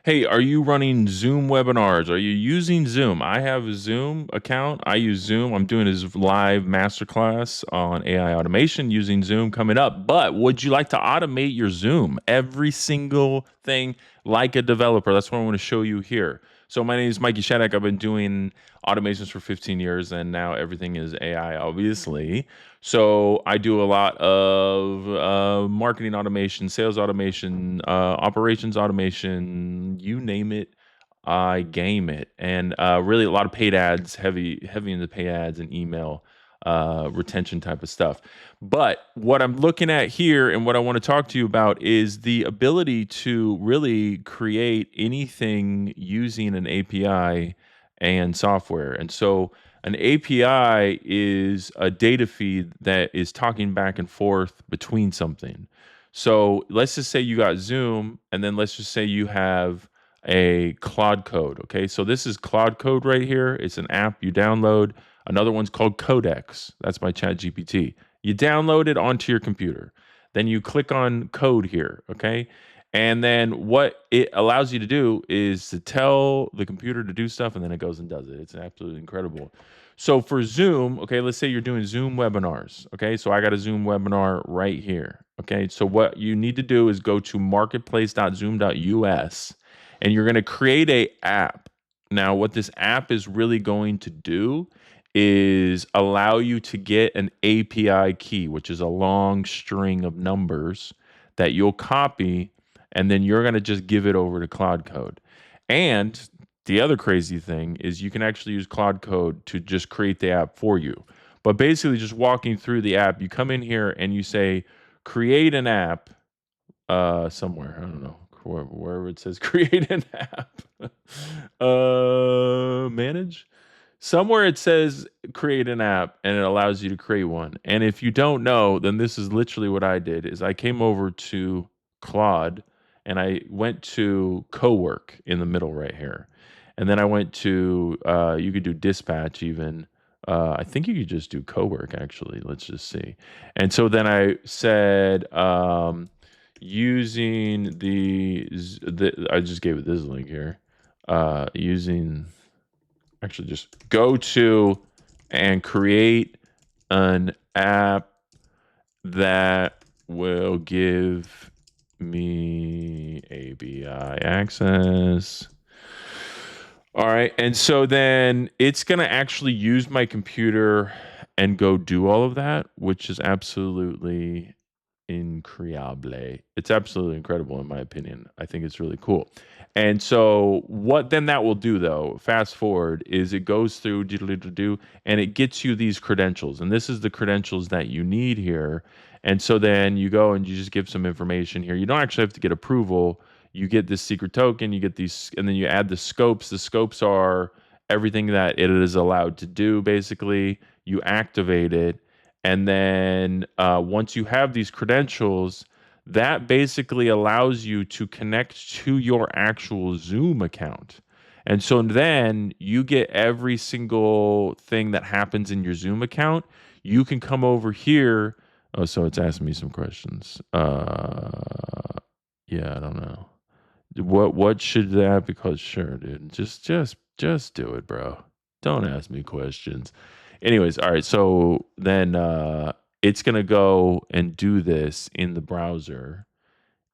Hey, are you running Zoom webinars? Are you using Zoom? I have a Zoom account. I use Zoom. I'm doing this live masterclass on AI automation using Zoom coming up. But would you like to automate your Zoom? Every single thing like a developer. That's what I want to show you here. So my name is Mikey Shattuck. I've been doing automations for 15 years and now everything is AI, obviously. So I do a lot of marketing automation, sales automation, operations automation, you name it. I game it, and really a lot of paid ads, heavy into paid ads and email retention type of stuff. But what I'm looking at here, and what I want to talk to you about, is the ability to really create anything using an API and software. And so an API is a data feed that is talking back and forth between something. So let's just say you got Zoom, and then let's just say you have a Claude Code. Okay, so this is Claude Code right here. It's an app you download. Another one's called Codex. That's by ChatGPT. You download it onto your computer. Then you click on code here. Okay, and then what it allows you to do is to tell the computer to do stuff, and then it goes and does it. It's absolutely incredible. So for Zoom, okay, let's say you're doing Zoom webinars. Okay, so I got a Zoom webinar right here. Okay, so what you need to do is go to marketplace.zoom.us, and you're going to create a app. Now, what this app is really going to do is allow you to get an API key, which is a long string of numbers that you'll copy, and then you're going to just give it over to Cloud Code. And the other crazy thing is you can actually use Cloud Code to just create the app for you. But basically, just walking through the app, you come in here and you say, create an app somewhere. I don't know. Wherever it says create an app. Manage. Somewhere it says create an app and it allows you to create one. And if you don't know, then this is literally what I did is I came over to Claude and I went to Cowork in the middle right here. And then I went to you could do dispatch even. I think you could just do Cowork actually. Let's just see. And so then I said using the I just gave it this link here. Using actually just go to and create an app that will give me API access. All right. And so then it's going to actually use my computer and go do all of that, which is absolutely increíble. It's absolutely incredible in my opinion. I think it's really cool. And so what then that will do though, fast forward, is it goes through do and it gets you these credentials. And this is the credentials that you need here. And so then you go and you just give some information here. You don't actually have to get approval. You get this secret token, you get these, and then you add the scopes. The scopes are everything that it is allowed to do, basically. You activate it. And then once you have these credentials, that basically allows you to connect to your actual Zoom account. And so then you get every single thing that happens in your Zoom account. You can come over here. Oh, so it's asking me some questions. Yeah, I don't know. What should that? Because sure, dude, just do it, bro. Don't ask me questions. Anyways, all right. So then it's gonna go and do this in the browser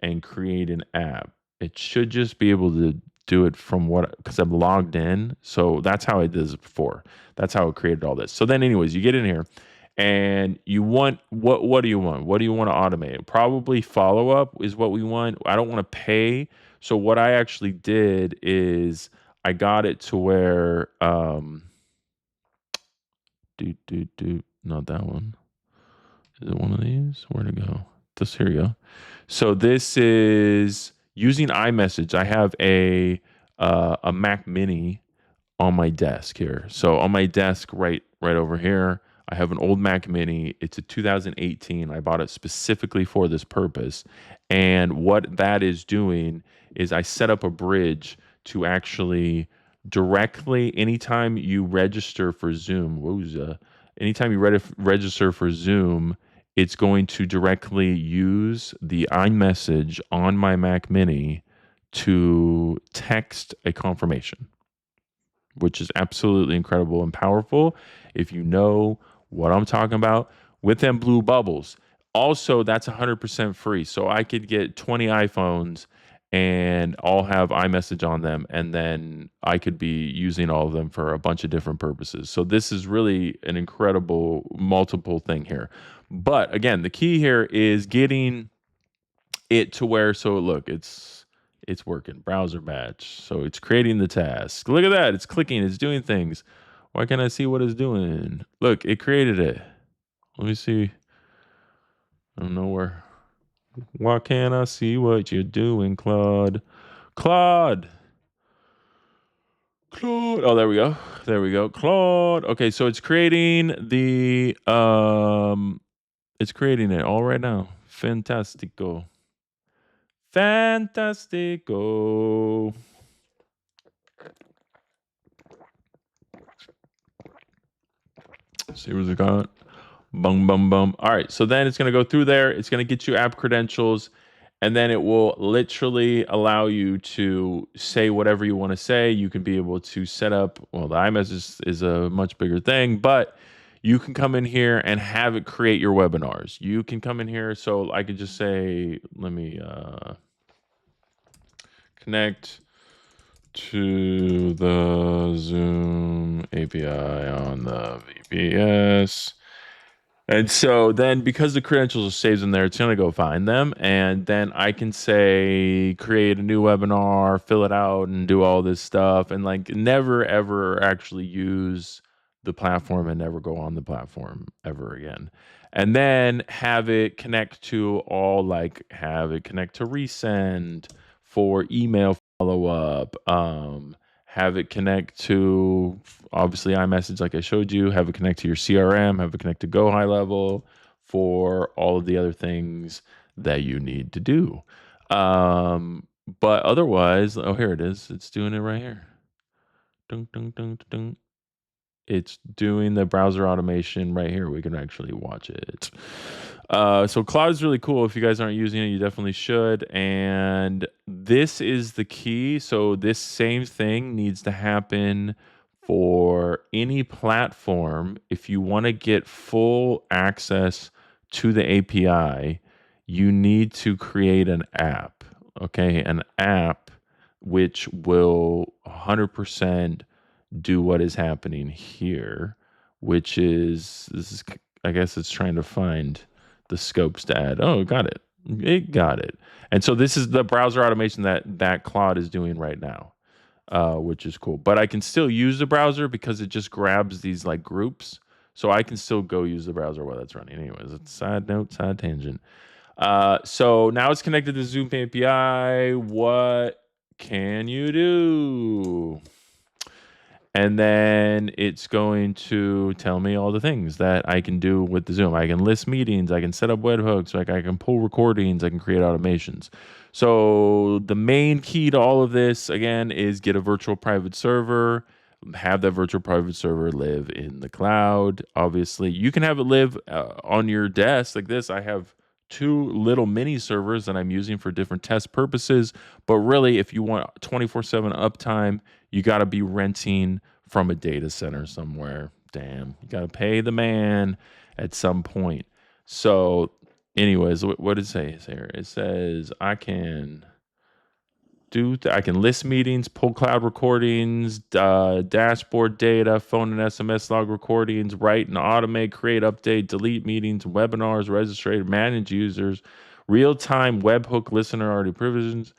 and create an app. It should just be able to do it from what because I'm logged in. So that's how I did this before. That's how it created all this. So then, anyways, you get in here and you want what do you want? What do you want to automate? Probably follow up is what we want. I don't want to pay. So what I actually did is I got it to where not that one. Is it one of these? Where'd it go? This here you go. So this is using iMessage. I have a Mac Mini on my desk here. So on my desk, right over here, I have an old Mac Mini. It's a 2018. I bought it specifically for this purpose. And what that is doing is I set up a bridge to actually directly, anytime you register for Zoom, anytime you register for Zoom, it's going to directly use the iMessage on my Mac Mini to text a confirmation, which is absolutely incredible and powerful if you know what I'm talking about with them blue bubbles. Also, that's 100% free. So I could get 20 iPhones and all have iMessage on them, and then I could be using all of them for a bunch of different purposes. So this is really an incredible multiple thing here. But again, the key here is getting it to where, so look, it's working. Browser batch. So it's creating the task. Look at that. It's clicking. It's doing things. Why can't I see what it's doing? Look, it created it. Let me see. I don't know where. Why can't I see what you're doing, Claude? Claude. Claude. Oh, there we go. There we go. Claude. Okay, so it's creating the it's creating it all right now. Fantastico. Fantastico. See what's it got. Bum, bum, bum. All right. So then it's going to go through there. It's going to get you app credentials. And then it will literally allow you to say whatever you want to say. You can be able to set up, well, the iMessage is a much bigger thing, but you can come in here and have it create your webinars. You can come in here. So I could just say, let me connect to the Zoom API on the VPS. And so then because the credentials are saved in there, it's going to go find them. And then I can say, create a new webinar, fill it out, and do all this stuff. And like never, ever actually use the platform and never go on the platform ever again. And then have it connect to all, like have it connect to Resend for email follow up. Have it connect to obviously iMessage, like I showed you. Have it connect to your CRM. Have it connect to Go High Level for all of the other things that you need to do. But otherwise, oh, here it is. It's doing it right here. Dun, dun, dun, dun, dun. It's doing the browser automation right here. We can actually watch it. So Claude is really cool. If you guys aren't using it, you definitely should. And this is the key. So this same thing needs to happen for any platform. If you want to get full access to the API, you need to create an app. Okay, an app which will 100% do what is happening here, which is this is I guess it's trying to find the scopes to add. Oh, got it. It got it. And so this is the browser automation that Claude is doing right now, which is cool. But I can still use the browser because it just grabs these like groups. So I can still go use the browser while that's running. Anyways, it's side note, side tangent. So now it's connected to Zoom API. What can you do? And then it's going to tell me all the things that I can do with the Zoom. I can list meetings, I can set up webhooks, like I can pull recordings, I can create automations. So the main key to all of this, again, is get a virtual private server, have that virtual private server live in the cloud. Obviously, you can have it live on your desk like this. I have two little mini servers that I'm using for different test purposes. But really, if you want 24/7 uptime, you got to be renting from a data center somewhere. Damn, you got to pay the man at some point. So, anyways, what did it say here? It says I can I can list meetings, pull cloud recordings, dashboard data, phone and SMS log recordings, write and automate, create, update, delete meetings, webinars, register, manage users, real-time webhook listener already provisions.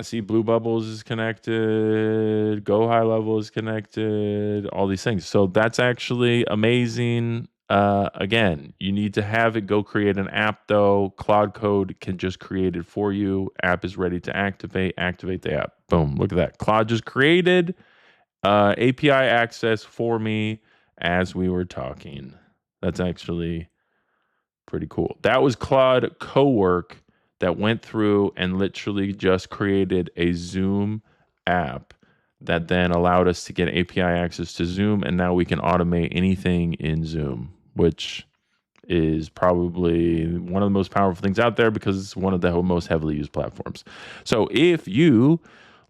See, Blue Bubbles is connected, Go High Level is connected, all these things. So that's actually amazing. Again, you need to have it go create an app though. Cloud Code can just create it for you. App is ready to activate the app. Boom, look at that. Claude just created API access for me as we were talking. That's actually pretty cool. That was Claude Cowork that went through and literally just created a Zoom app that then allowed us to get API access to Zoom. And now we can automate anything in Zoom, which is probably one of the most powerful things out there because it's one of the most heavily used platforms. So if you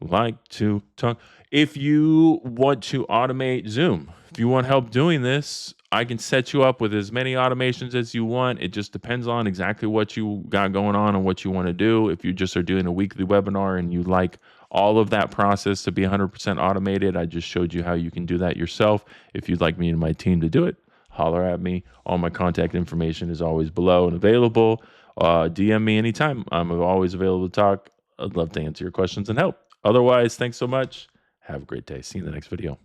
like to talk, if you want to automate Zoom, if you want help doing this, I can set you up with as many automations as you want. It just depends on exactly what you got going on and what you want to do. If you just are doing a weekly webinar and you like all of that process to be 100% automated, I just showed you how you can do that yourself. If you'd like me and my team to do it, holler at me. All my contact information is always below and available. DM me anytime. I'm always available to talk. I'd love to answer your questions and help. Otherwise, thanks so much. Have a great day. See you in the next video.